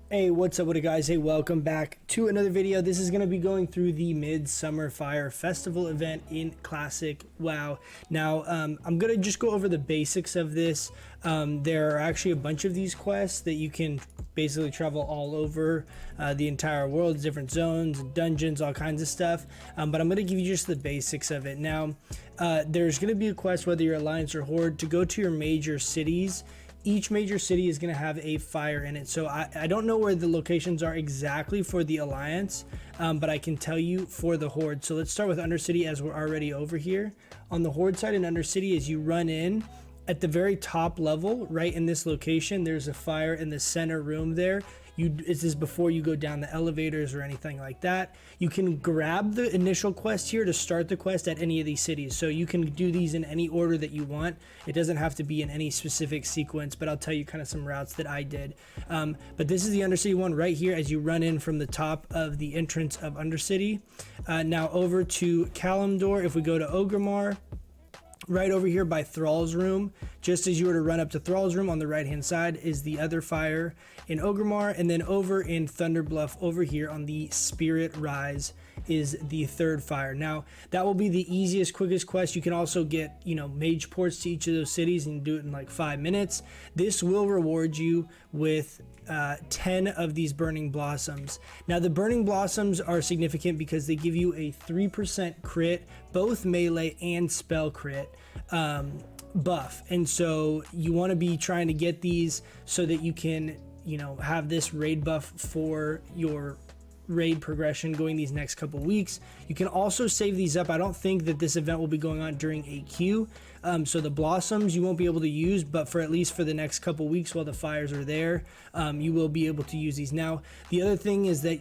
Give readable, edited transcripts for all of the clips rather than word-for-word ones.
Hey, what's up with it, guys? Hey, welcome back to another video. This is going to be going through the Midsummer Fire Festival event in Classic WoW. Now, I'm going to just go over the basics of this. There are actually a bunch of these quests that you can basically travel all over the entire world, different zones, dungeons, all kinds of stuff. But I'm going to give you just the basics of it. Now, there's going to be a quest, whether you're Alliance or Horde, to go to your major cities. Each major city is going to have a fire in it. So I don't know where the locations are exactly for the Alliance, but I can tell you for the Horde. So let's start with Undercity, as we're already over here. On the Horde side in Undercity, as you run in, at the very top level, right in this location, there's a fire in the center room there. This is before you go down the elevators or anything like that. You can grab the initial quest here to start the quest at any of these cities. So you can do these in any order that you want. It doesn't have to be in any specific sequence, but I'll tell you kind of some routes that I did. But this is the Undercity one right here as you run in from the top of the entrance of Undercity. Now over to Kalimdor, if we go to Orgrimmar, right over here by Thrall's room, just as you were to run up to Thrall's room on the right hand side is the other fire in Orgrimmar, and then over in Thunderbluff over here on the Spirit Rise is the third fire. Now that will be the easiest, quickest quest. You can also get, mage ports to each of those cities and do it in like 5 minutes. This will reward you with 10 of these Burning Blossoms. Now the Burning Blossoms are significant because they give you a 3% crit, both melee and spell crit buff, and so you want to be trying to get these so that you can have this raid buff for your raid progression going these next couple weeks. You can also save these up. I don't think that this event will be going on during AQ, so the blossoms you won't be able to use, but for at least for the next couple weeks while the fires are there, you will be able to use these. Now the other thing is that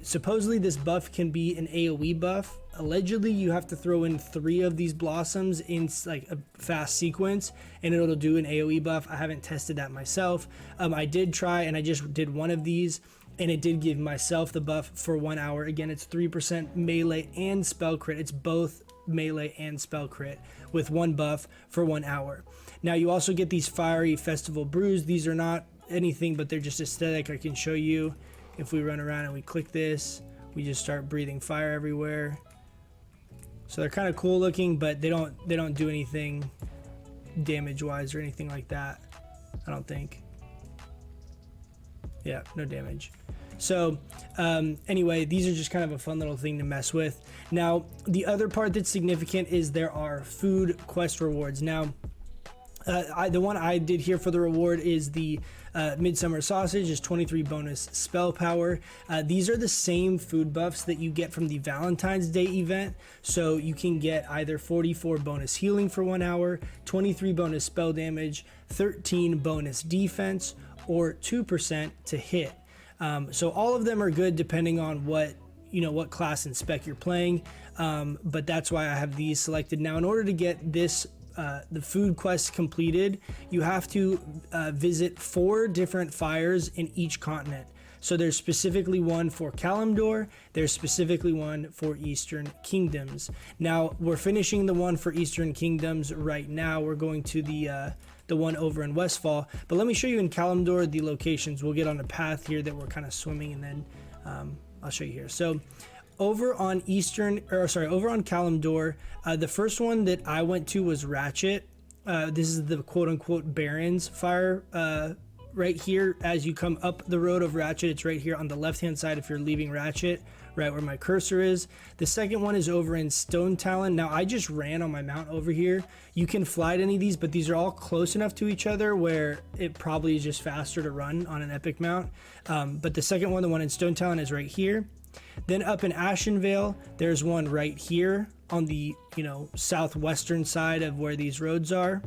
supposedly this buff can be an AoE buff. Allegedly you have to throw in 3 of these blossoms in like a fast sequence and it'll do an AoE buff. I haven't tested that myself. I did try, and I just did one of these, and it did give myself the buff for 1 hour. Again, it's 3% melee and spell crit. It's both melee and spell crit with 1 buff for 1 hour. Now you also get these fiery festival brews. These are not anything, but they're just aesthetic. I can show you if we run around and we click this, we just start breathing fire everywhere. So they're kind of cool looking, but they don't do anything damage wise or anything like that, I don't think. Yeah, no damage. So anyway, these are just kind of a fun little thing to mess with. Now the other part that's significant is there are food quest rewards. Now the one I did here for the reward is the Midsummer Sausage, is 23 bonus spell power. These are the same food buffs that you get from the Valentine's Day event, so you can get either 44 bonus healing for 1 hour, 23 bonus spell damage, 13 bonus defense, or 2% to hit. So all of them are good depending on what class and spec you're playing, but that's why I have these selected. Now in order to get this the food quest completed, you have to visit 4 different fires in each continent. So there's specifically one for Kalimdor, there's specifically one for Eastern Kingdoms. Now we're finishing the one for Eastern Kingdoms right now. We're going to the one over in Westfall, but let me show you in Kalimdor the locations. We'll get on a path here that we're kind of swimming, and then I'll show you here. So over on over on Kalimdor, the first one that I went to was Ratchet. This is the quote-unquote Baron's fire right here. As you come up the road of Ratchet, it's right here on the left-hand side if you're leaving Ratchet, right where my cursor is. The second one is over in Stone Talon. Now I just ran on my mount over here. You can fly to any of these, but these are all close enough to each other where it probably is just faster to run on an epic mount. But the second one, the one in Stone Talon, is right here. Then up in Ashenvale, there's one right here on the southwestern side of where these roads are.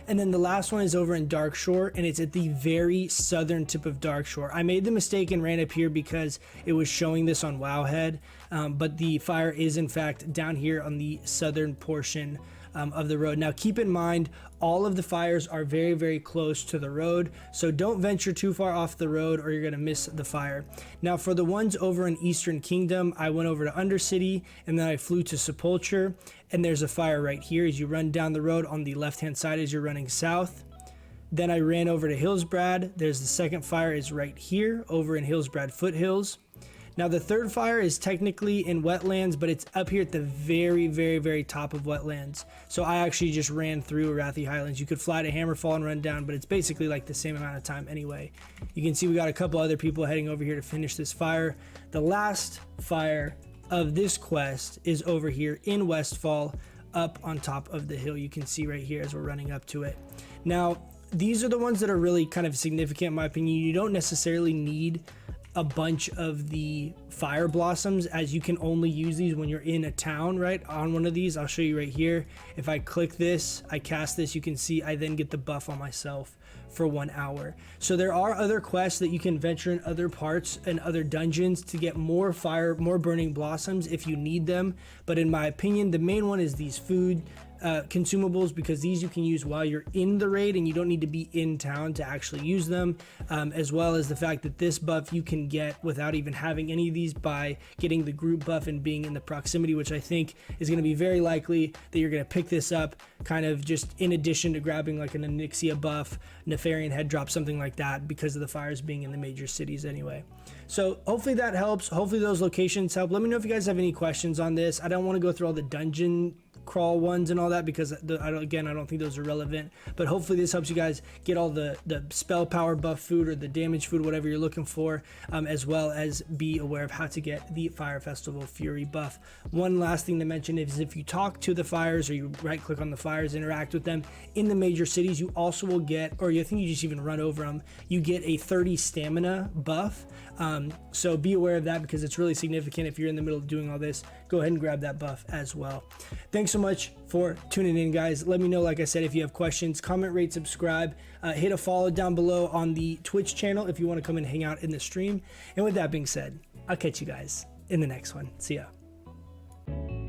And then the last one is over in Darkshore, and it's at the very southern tip of Darkshore. I made the mistake and ran up here because it was showing this on Wowhead, but the fire is in fact down here on the southern portion of the road. Now keep in mind, all of the fires are very, very close to the road, so don't venture too far off the road or you're gonna miss the fire. Now for the ones over in Eastern Kingdom, I went over to Undercity and then I flew to Sepulture, and there's a fire right here as you run down the road on the left hand side as you're running south. Then I ran over to Hillsbrad. There's the second fire is right here over in Hillsbrad Foothills. Now the third fire is technically in wetlands, but it's up here at the very, very, very top of wetlands. So I actually just ran through Arathi Highlands. You could fly to Hammerfall and run down, but it's basically like the same amount of time anyway. You can see we got a couple other people heading over here to finish this fire. The last fire of this quest is over here in Westfall, up on top of the hill. You can see right here as we're running up to it. Now, these are the ones that are really kind of significant in my opinion. You don't necessarily need a bunch of the fire blossoms, as you can only use these when you're in a town, right? On one of these, I'll show you right here. If I click this, I cast this, you can see I then get the buff on myself for 1 hour. So there are other quests that you can venture in other parts and other dungeons to get more fire, more burning blossoms if you need them. But in my opinion, the main one is these food consumables, because these you can use while you're in the raid and you don't need to be in town to actually use them, as well as the fact that this buff you can get without even having any of these by getting the group buff and being in the proximity, which I think is going to be very likely that you're going to pick this up kind of just in addition to grabbing like an Onyxia buff, Nefarian head drop, something like that, because of the fires being in the major cities anyway. So hopefully that helps. Hopefully those locations help. Let me know if you guys have any questions on this. I don't want to go through all the dungeon crawl ones and all that, because I don't think those are relevant, but hopefully this helps you guys get all the spell power buff food or the damage food, whatever you're looking for, as well as be aware of how to get the Fire Festival Fury buff. One last thing to mention is if you talk to the fires or you right click on the fires, interact with them in the major cities, you also will get, or I think you just even run over them, you get a 30 stamina buff. So be aware of that, because it's really significant. If you're in the middle of doing all this, go ahead and grab that buff as well. Thanks so much for tuning in, guys. Let me know, like I said, if you have questions, comment, rate, subscribe, hit a follow down below on the Twitch channel if you want to come and hang out in the stream. And with that being said, I'll catch you guys in the next one. See ya.